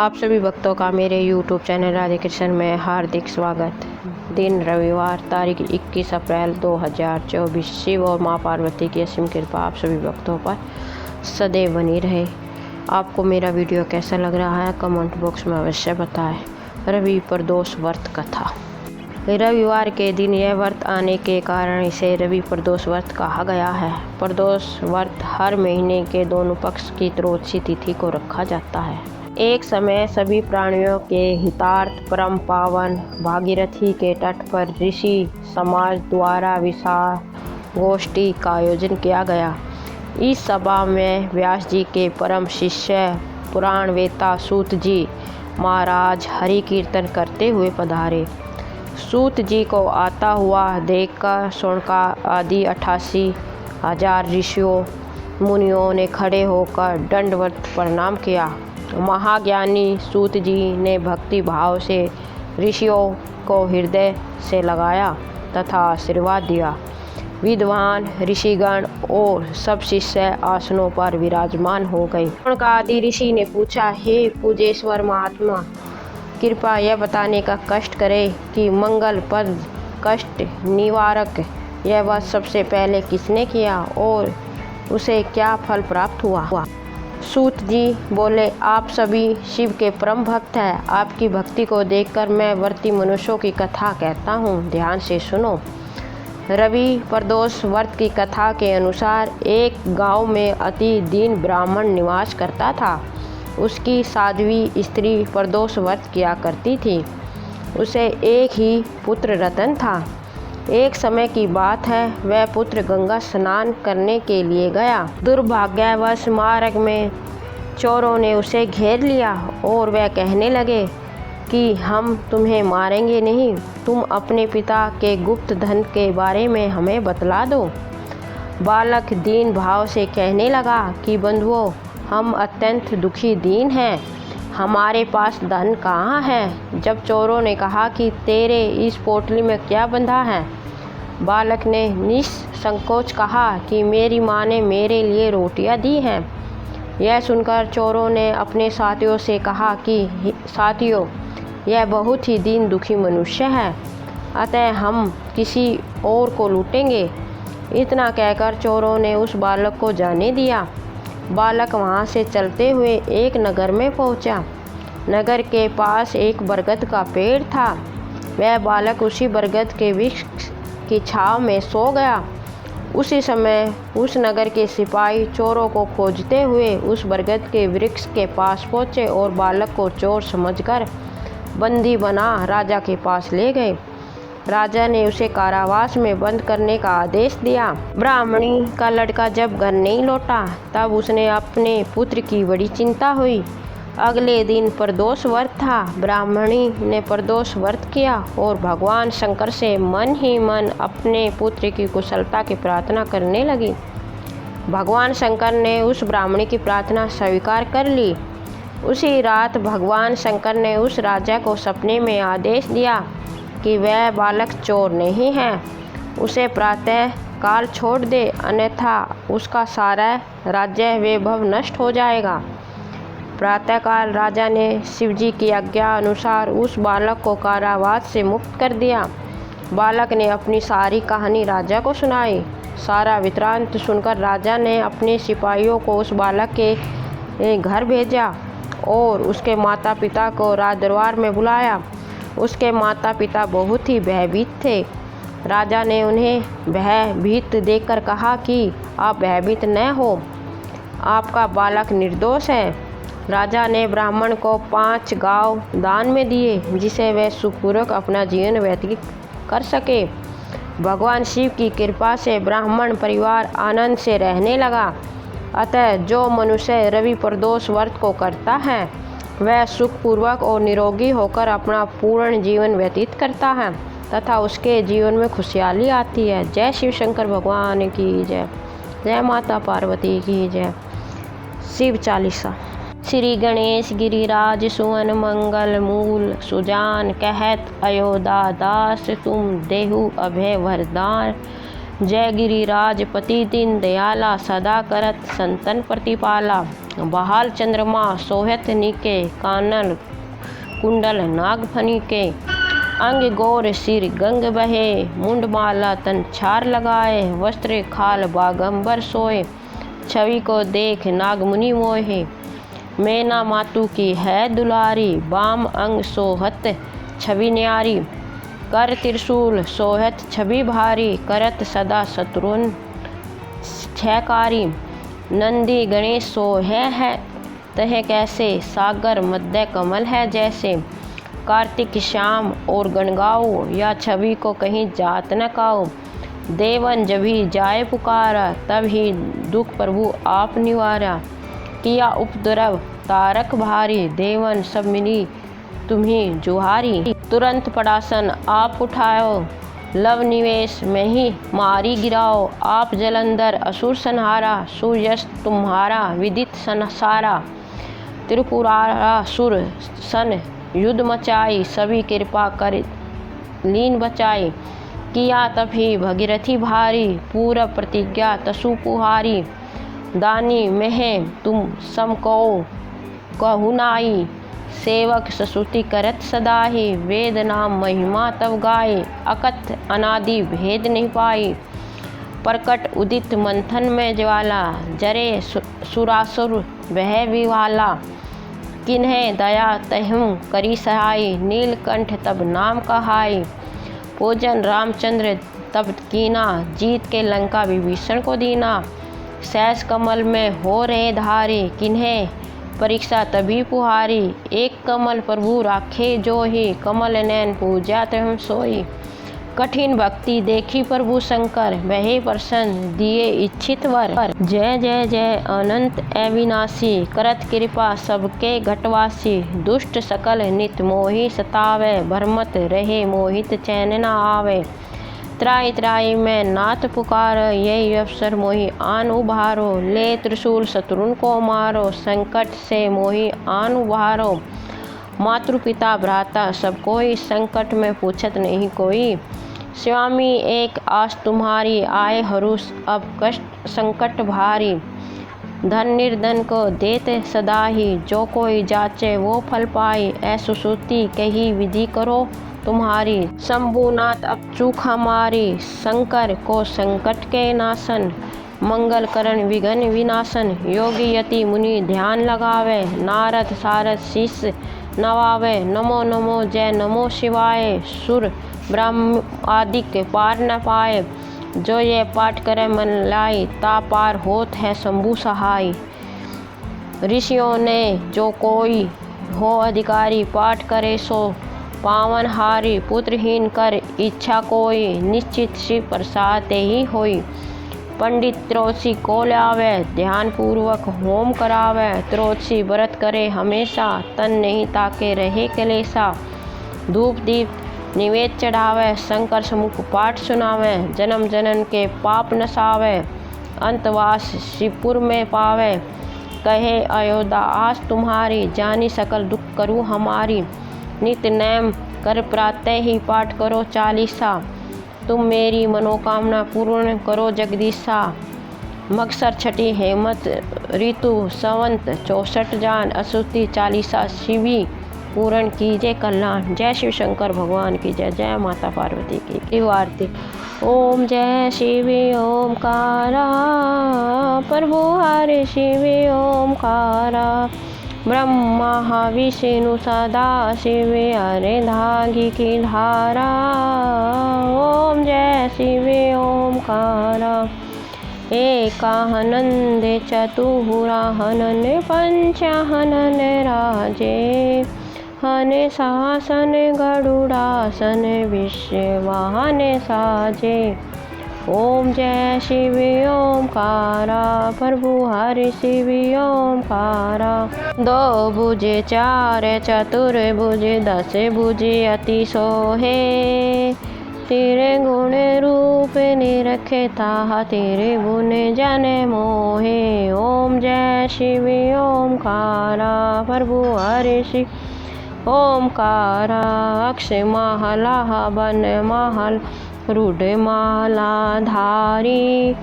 आप सभी भक्तों का मेरे YouTube चैनल राधे कृष्ण में हार्दिक स्वागत। दिन रविवार तारीख 21 अप्रैल 2024। शिव और माँ पार्वती की असीम कृपा आप सभी भक्तों पर सदैव बनी रहे। आपको मेरा वीडियो कैसा लग रहा है कमेंट बॉक्स में अवश्य बताएं। रवि प्रदोष व्रत कथा। रविवार के दिन यह व्रत आने के कारण इसे रवि प्रदोष व्रत कहा गया है। प्रदोष व्रत हर महीने के दोनों पक्ष की त्रयोदशी तिथि को रखा जाता है। एक समय सभी प्राणियों के हितार्थ परम पावन भागीरथी के तट पर ऋषि समाज द्वारा विशाल गोष्ठी का आयोजन किया गया। इस सभा में व्यास जी के परम शिष्य पुराण वेता सूत जी महाराज हरि कीर्तन करते हुए पधारे। सूत जी को आता हुआ देखकर शौनकादि आदि 88,000 ऋषियों मुनियों ने खड़े होकर दंडवत प्रणाम किया। महाज्ञानी सूत जी ने भक्ति भाव से ऋषियों को हृदय से लगाया तथा आशीर्वाद दिया। विद्वान ऋषिगण और सब शिष्य आसनों पर विराजमान हो गए। शौनकादि ऋषि ने पूछा, हे पूजेश्वर महात्मा, कृपया यह बताने का कष्ट करें कि मंगल पद कष्ट निवारक यह वह सबसे पहले किसने किया और उसे क्या फल प्राप्त हुआ। सूत जी बोले, आप सभी शिव के परम भक्त हैं। आपकी भक्ति को देखकर मैं व्रती मनुष्यों की कथा कहता हूँ, ध्यान से सुनो। रवि प्रदोष व्रत की कथा के अनुसार एक गांव में अति दीन ब्राह्मण निवास करता था। उसकी साध्वी स्त्री प्रदोष व्रत किया करती थी। उसे एक ही पुत्र रतन था। एक समय की बात है, वह पुत्र गंगा स्नान करने के लिए गया। दुर्भाग्यवश मार्ग में चोरों ने उसे घेर लिया और वह कहने लगे कि हम तुम्हें मारेंगे नहीं, तुम अपने पिता के गुप्त धन के बारे में हमें बतला दो। बालक दीन भाव से कहने लगा कि बंधुओं, हम अत्यंत दुखी दीन हैं, हमारे पास धन कहाँ है। जब चोरों ने कहा कि तेरे इस पोटली में क्या बंधा है, बालक ने निसंकोच कहा कि मेरी माँ ने मेरे लिए रोटियां दी हैं। यह सुनकर चोरों ने अपने साथियों से कहा कि साथियों, यह बहुत ही दीन दुखी मनुष्य है, अतः हम किसी और को लूटेंगे। इतना कहकर चोरों ने उस बालक को जाने दिया। बालक वहाँ से चलते हुए एक नगर में पहुँचा। नगर के पास एक बरगद का पेड़ था। वह बालक उसी बरगद के वृक्ष की छांव में सो गया। उसी समय उस नगर के सिपाही चोरों को खोजते हुए उस बरगद के वृक्ष के पास पहुँचे और बालक को चोर समझकर बंदी बना राजा के पास ले गए। राजा ने उसे कारावास में बंद करने का आदेश दिया। ब्राह्मणी का लड़का जब घर नहीं लौटा तब उसने अपने पुत्र की बड़ी चिंता हुई। अगले दिन प्रदोष व्रत था। ब्राह्मणी ने प्रदोष व्रत किया और भगवान शंकर से मन ही मन अपने पुत्र की कुशलता की प्रार्थना करने लगी। भगवान शंकर ने उस ब्राह्मणी की प्रार्थना स्वीकार कर ली। उसी रात भगवान शंकर ने उस राजा को सपने में आदेश दिया कि वह बालक चोर नहीं है, उसे प्रातः काल छोड़ दे, अन्यथा उसका सारा राज्य वैभव नष्ट हो जाएगा। प्रातःकाल राजा ने शिवजी की आज्ञा अनुसार उस बालक को कारावास से मुक्त कर दिया। बालक ने अपनी सारी कहानी राजा को सुनाई। सारा वृत्तांत सुनकर राजा ने अपने सिपाहियों को उस बालक के घर भेजा और उसके माता पिता को राजदरबार में बुलाया। उसके माता पिता बहुत ही भयभीत थे। राजा ने उन्हें भयभीत देखकर कहा कि आप भयभीत न हो, आपका बालक निर्दोष है। राजा ने ब्राह्मण को 5 गांव दान में दिए जिसे वह सुखपूर्वक अपना जीवन व्यतीत कर सके। भगवान शिव की कृपा से ब्राह्मण परिवार आनंद से रहने लगा। अतः जो मनुष्य रवि प्रदोष व्रत को करता है वह सुखपूर्वक और निरोगी होकर अपना पूर्ण जीवन व्यतीत करता है तथा उसके जीवन में खुशहाली आती है। जय शिव शंकर भगवान की जय। जय माता पार्वती की जय। शिव चालीसा। श्री गणेश गिरिराज सुवन मंगल मूल सुजान, कहत अयोध्या दास तुम देहु अभय वरदान। जय गिरिराज पति दीन दयाला, सदा करत संतन प्रतिपाला। बहाल चंद्रमा सोहत नीके, कानल कुंडल नागफनी के, अंग गौर सिर गंग बहे, मुंडमाला तन छार लगाए, वस्त्र खाल बागंबर सोए, छवि को देख नागमुनि मोहे। मैना मातु की है दुलारी, बाम अंग सोहत छवि न्यारी, कर त्रिशूल सोहत छवि भारी, करत सदा शत्रुन छयकारी, नंदी गणेश सोहे है तह कैसे, सागर मध्य कमल है जैसे, कार्तिक श्याम और गणगाओ, या छवि को कहीं जात न काओ, देवन जभी जाए पुकारा, तब ही दुख प्रभु आप निवारा, किया उपद्रव तारक भारी, देवन सब मिली तुम्ही जुहारी, तुरंत पड़ासन आप उठाओ, लव निवेश में ही मारी गिराओ, आप जलंधर असुर संहारा, सूर्यस तुम्हारा विदित संसारा, त्रिपुरासुर सन युद्ध मचाई, सभी कृपा कर लीन बचाई, किया तभी भगीरथी भारी, पूर्व प्रतिज्ञा तसु पुहारी, दानी में तुम समको कहुनाई, सेवक ससुति करत सदाही, वेद नाम महिमा तब गाए, अकथ अनादि भेद नहीं पाई, प्रकट उदित मंथन में ज्वाला, जरे सुरासुर वह विवाला, किन्हें दया तहम करी सहाय, नीलकंठ तब नाम कहाई, पूजन रामचंद्र तब कीना, जीत के लंका विभीषण को दीना, सैस कमल में हो रहे धारी, किन्हें परीक्षा तभी पुहारी, एक कमल प्रभु राखे जो ही, कमल नैन पूजा तम सोई, कठिन भक्ति देखी प्रभु शंकर, वहे प्रसन्न दिए इच्छित वर, जय जय जय अनंत अविनाशी, करत कृपा सबके घटवासी, दुष्ट सकल नित मोहि सतावे, भ्रमत रहे मोहित चैन न आवे, त्राई त्राई में नाथ पुकार, यही अवसर मोहि आन उभारो, ले त्रिशूल शत्रुन को मारो, संकट से मोहि आन उभारो, मातृ पिता भ्राता सब कोई, संकट में पूछत नहीं कोई, स्वामी एक आस तुम्हारी, आए हरुष अब कष्ट संकट भारी, धन निर्धन को देते सदा ही, जो कोई जाचे वो फल पाई, ऐसु श्रुति कही विधि करो तुम्हारी, शंभुनाथ अब चूक हमारी, शंकर को संकट के नाशन, मंगल करण विघ्न विनाशन, योगी यति मुनि ध्यान लगावे, नारद सारद शीस नवावे, नमो नमो जय नमो शिवाय, सुर ब्रह्म आदि के पार न पाए, जो ये पाठ करे मन लाई, ता पार होत है शंभु सहाय, ऋषियों ने जो कोई हो अधिकारी, पाठ करे सो पावन हारी, पुत्रहीन कर इच्छा कोई, निश्चित शिव प्रसाद ही होई, पंडित त्रोसी को लावे, ध्यान पूर्वक होम करावे, त्रोसी व्रत करे हमेशा, तन नहीं ताके रहे कलेसा, धूप दीप निवेद चढ़ावे, शंकर समुख पाठ सुनावे, जन्म जनन के पाप नसावे, अंतवास शिवपुर में पावे, कहे अयोध्या आस तुम्हारी, जानी सकल दुख करूँ हमारी, नित नेम कर प्रातः ही पाठ करो चालीसा, तुम मेरी मनोकामना पूर्ण करो जगदीशा, मगसर छठी हेमंत ऋतु संवत 64 जान, अशुद्धि चालीसा शिवी पूर्ण कीजिए कल्याण, जय शिव शंकर भगवान की जय, जय माता पार्वती की आरती। ओम जय शिव ओमकारा, प्रभु हरे शिव ओमकारा, ब्रह्मा विष्णु सदा शिव हरे धागी की धारा, ओम जय शिव ओमकारा, एकानंद चतुरानन पंचानन राजे, हने शासन गरुड़ासन विश्ववाहन साजे, ओम जय शिव ओमकारा, प्रभु हरि शिव ओमकारा, दो भुजे चार चतुर्भुज 10 भुज अति सोहे, तेरे गुण रूप निरखे ताहा, तेरे गुण जन मोहे, ओम जय शिव ओमकारा, प्रभु हरि शिव ओमकारा, अक्षय महला बन महल रूढ़ माला धारी,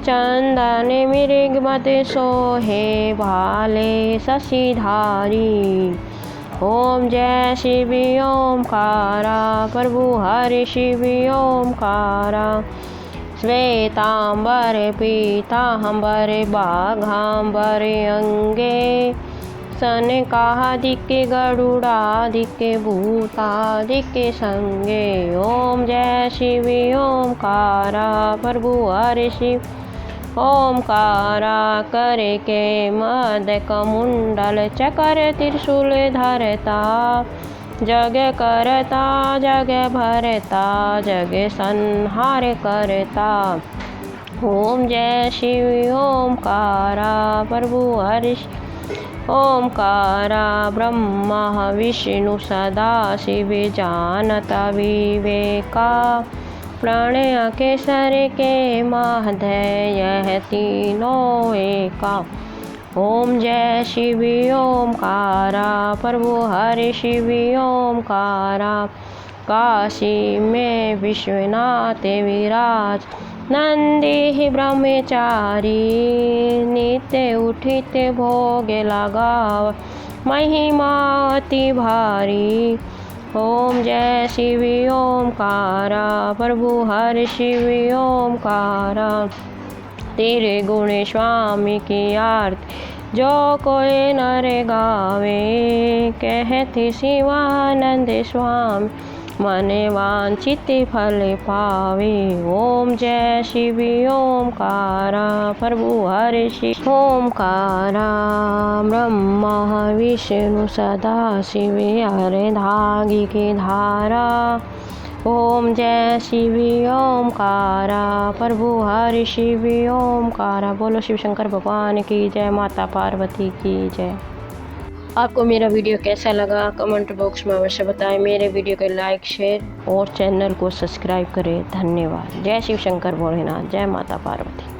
चंदन मृग मद सोहे भाले शशिधारी। ओम जय शिव ओमकारा प्रभु हरि शिव ओमकारा। श्वेतांबर पीतांबर बाघांबर अंगे। सनकादिक गरुड़ादिक भूतादिक संगे। ओम जय शिव ओमकारा प्रभु हरि शिव ओमकारा। कर के मदक मुंडल चकर त्रिशूल धरता। जग करता जग भरता जग संहार करता। ओम जय शिव ओमकारा प्रभु हरि ओमकारा। ब्रह्मा विष्णु सदा शिव जानता विवेका। प्रणय केसर के महधय यह तीनों एका। ओम जय शिव ओमकारा प्रभु हरि शिव ओमकारा। काशी में विश्वनाथ विराज नंदी ब्रह्मचारी। नित्य उठित भोग लगाव महिमा अति भारी। ओम जय शिव ओमकारा प्रभु हरि शिव ओमकारा। तेरे गुण स्वामी की आरती जो कोई नर गावे। कहते शिवानंद स्वामी मन वांछित फल पावे। ओम जय शिव ओमकारा प्रभु हरि शिव ओमकारा। ब्रह्मा विष्णु सदा शिव अर्धांगी की धारा। ओम जय शिव ओमकारा प्रभु हरि शिव ओमकारा। बोलो शिव शंकर भगवान की जय, माता पार्वती की जय। आपको मेरा वीडियो कैसा लगा कमेंट बॉक्स में अवश्य बताएं। मेरे वीडियो को लाइक शेयर और चैनल को सब्सक्राइब करें। धन्यवाद। जय शिव शंकर भोलेनाथ, जय माता पार्वती।